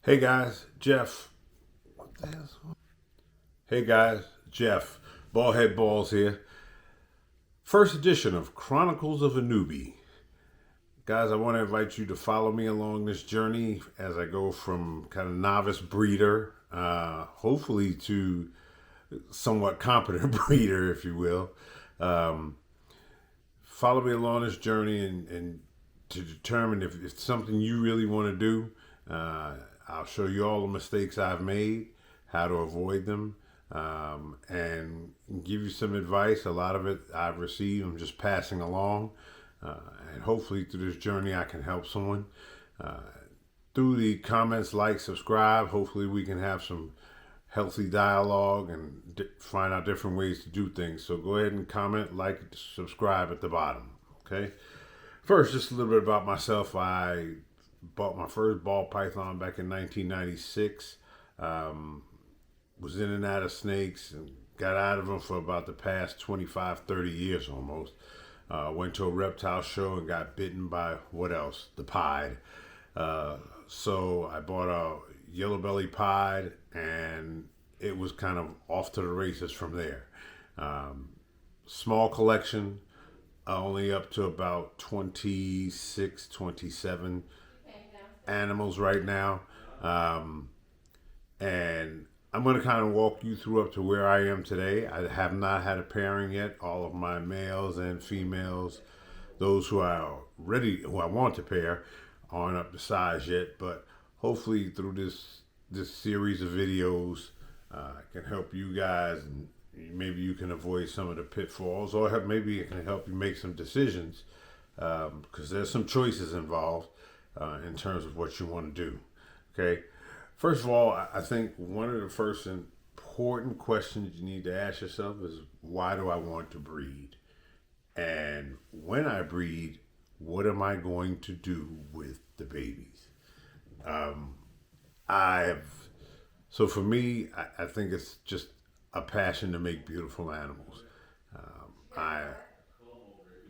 Hey guys, Jeff. What the hell's going on? Hey guys, Jeff. Ballhead Balls here. First edition of Chronicles of a Newbie. Guys, I want to invite you to follow me along this journey as I go from kind of novice breeder, hopefully to somewhat competent breeder, if you will. Um, Follow me along this journey and to determine if it's something you really want to do. I'll show you all the mistakes I've made, how to avoid them, and give you some advice. A lot of it I've received, I'm just passing along. And hopefully through this journey I can help someone. Uh, Through the comments, like, subscribe, hopefully we can have some healthy dialogue and find out different ways to do things. So go ahead and comment, like, subscribe at the bottom. Okay. First, just a little bit about myself. I bought my first ball python back in 1996. Was in and out of snakes and got out of them for about the past 25, 30 years almost. Went to a reptile show and got bitten by what else? The pied. So I bought a yellow belly pied, and it was kind of off to the races from there. Small collection, only up to about 26, 27 animals right now. And I'm going to kind of walk you through up to where I am today. I have not had a pairing yet. All of my males and females, those who I want to pair, aren't up to size yet. But hopefully through this series of videos, I can help you guys, and maybe you can avoid some of the pitfalls, or maybe it can help you make some decisions, because there's some choices involved in terms of what you want to do. Okay. First of all, I think one of the first important questions you need to ask yourself is, why do I want to breed? And when I breed, what am I going to do with the babies? So for me, I think it's just a passion to make beautiful animals.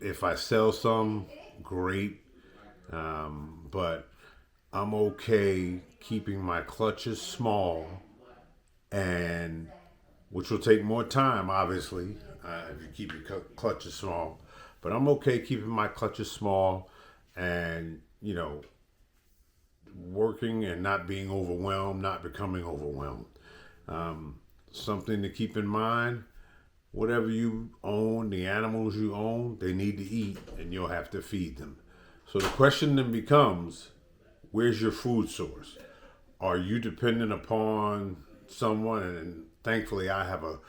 If I sell some, great, but I'm okay keeping my clutches small, and which will take more time, obviously, if you keep your clutches small. But I'm okay keeping my clutches small, and working and not being overwhelmed, not becoming overwhelmed. Something to keep in mind: whatever you own, the animals you own, they need to eat, and you'll have to feed them. So the question then becomes, where's your food source? Are you dependent upon someone? And thankfully, I have a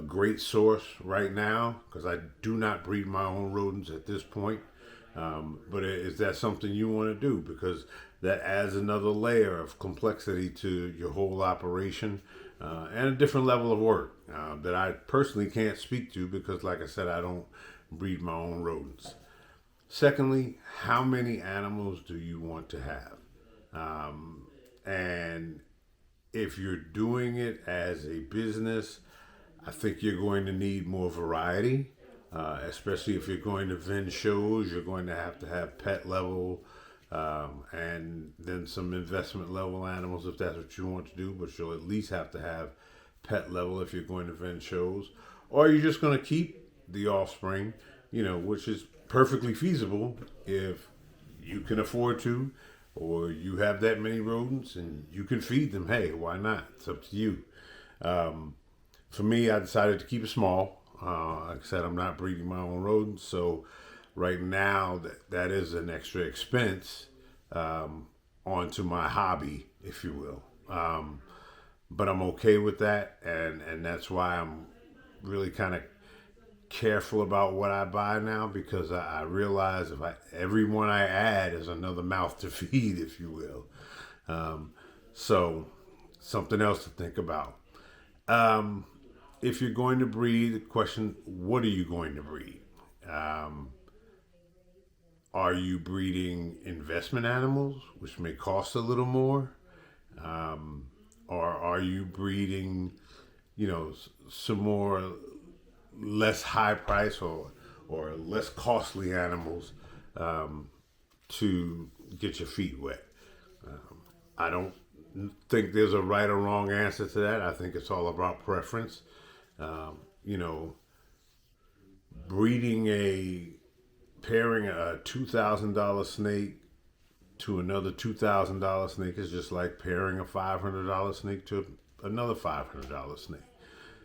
great source right now, because I do not breed my own rodents at this point. But is that something you want to do? Because that adds another layer of complexity to your whole operation, and a different level of work that I personally can't speak to, because, like I said, I don't breed my own rodents. Secondly, how many animals do you want to have? And if you're doing it as a business, I think you're going to need more variety, especially if you're going to vend shows. You're going to have pet level, and then some investment level animals if that's what you want to do, but you'll at least have to have pet level if you're going to vend shows. Or you're just going to keep the offspring, which is perfectly feasible if you can afford to, or you have that many rodents and you can feed them. Hey, why not? It's up to you. For me, I decided to keep it small. Like I said, I'm not breeding my own rodents, so right now that is an extra expense onto my hobby, if you will. But I'm okay with that, and that's why I'm really kind of careful about what I buy now, because I realize every one I add is another mouth to feed, if you will. So something else to think about. If you're going to breed, the question: what are you going to breed? Are you breeding investment animals, which may cost a little more, or are you breeding, some more less high price or less costly animals to get your feet wet? I don't think there's a right or wrong answer to that. I think it's all about preference. You know, breeding a pairing a $2,000 snake to another $2,000 snake is just like pairing a $500 snake to another $500 snake.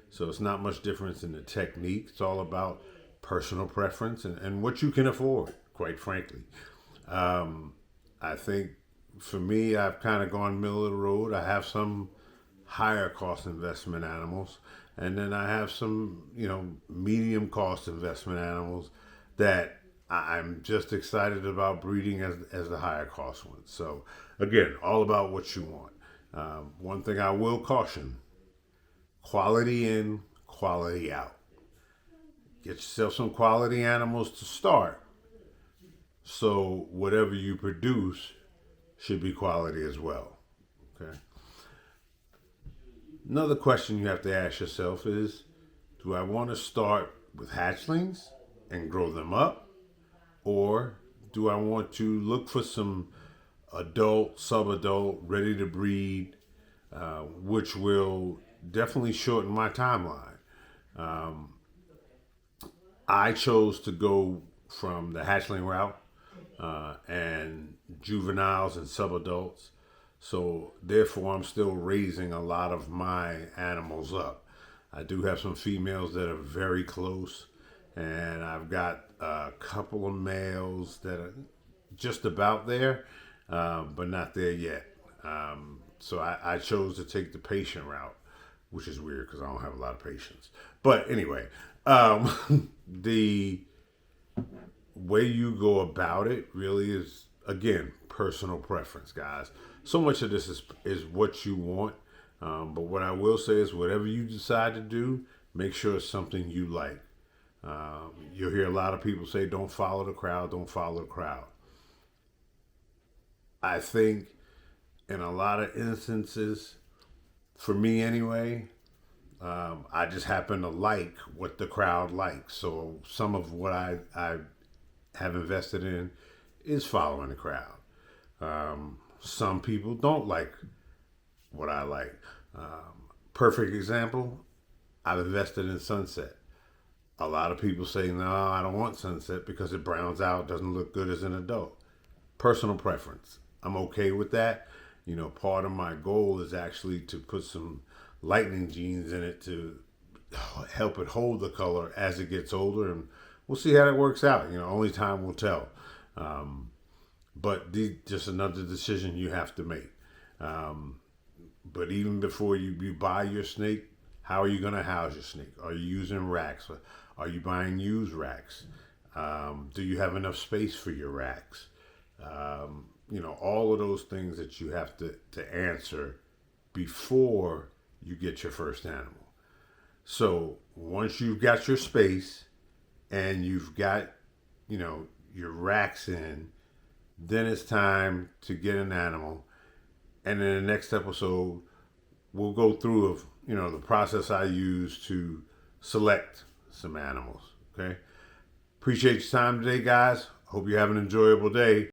So it's not much difference in the technique. It's all about personal preference and what you can afford, quite frankly. I think for me, I've kind of gone middle of the road. I have some higher cost investment animals, and then I have some, medium cost investment animals that I'm just excited about breeding as the higher cost ones. So again, all about what you want. One thing I will caution: quality in, quality out. Get yourself some quality animals to start, so whatever you produce should be quality as well. Okay. Another question you have to ask yourself is, do I want to start with hatchlings and grow them up, or do I want to look for some adult, subadult, ready to breed, which will definitely shorten my timeline? I chose to go from the hatchling route and juveniles and subadults. So therefore, I'm still raising a lot of my animals up. I do have some females that are very close, and I've got a couple of males that are just about there, but not there yet. So I chose to take the patient route, which is weird because I don't have a lot of patience. But anyway, the way you go about it really is, again, personal preference, guys. So much of this is what you want. But what I will say is, whatever you decide to do, make sure it's something you like. You'll hear a lot of people say, don't follow the crowd, don't follow the crowd. I think in a lot of instances, for me anyway, I just happen to like what the crowd likes. So some of what I have invested in is following the crowd. Some people don't like what I like. Perfect example, I've invested in Sunset. A lot of people say, no, I don't want Sunset because it browns out, doesn't look good as an adult. Personal preference. I'm okay with that. Part of my goal is actually to put some lightning genes in it to help it hold the color as it gets older, and we'll see how that works out. Only time will tell. But just another decision you have to make. But even before you buy your snake, how are you going to house your snake? Are you using racks? Are you buying used racks? Do you have enough space for your racks? All of those things that you have to answer before you get your first animal. So once you've got your space and you've got, your racks in, then it's time to get an animal. And in the next episode, we'll go through the process I use to select some animals. Okay. Appreciate your time today, guys. Hope you have an enjoyable day.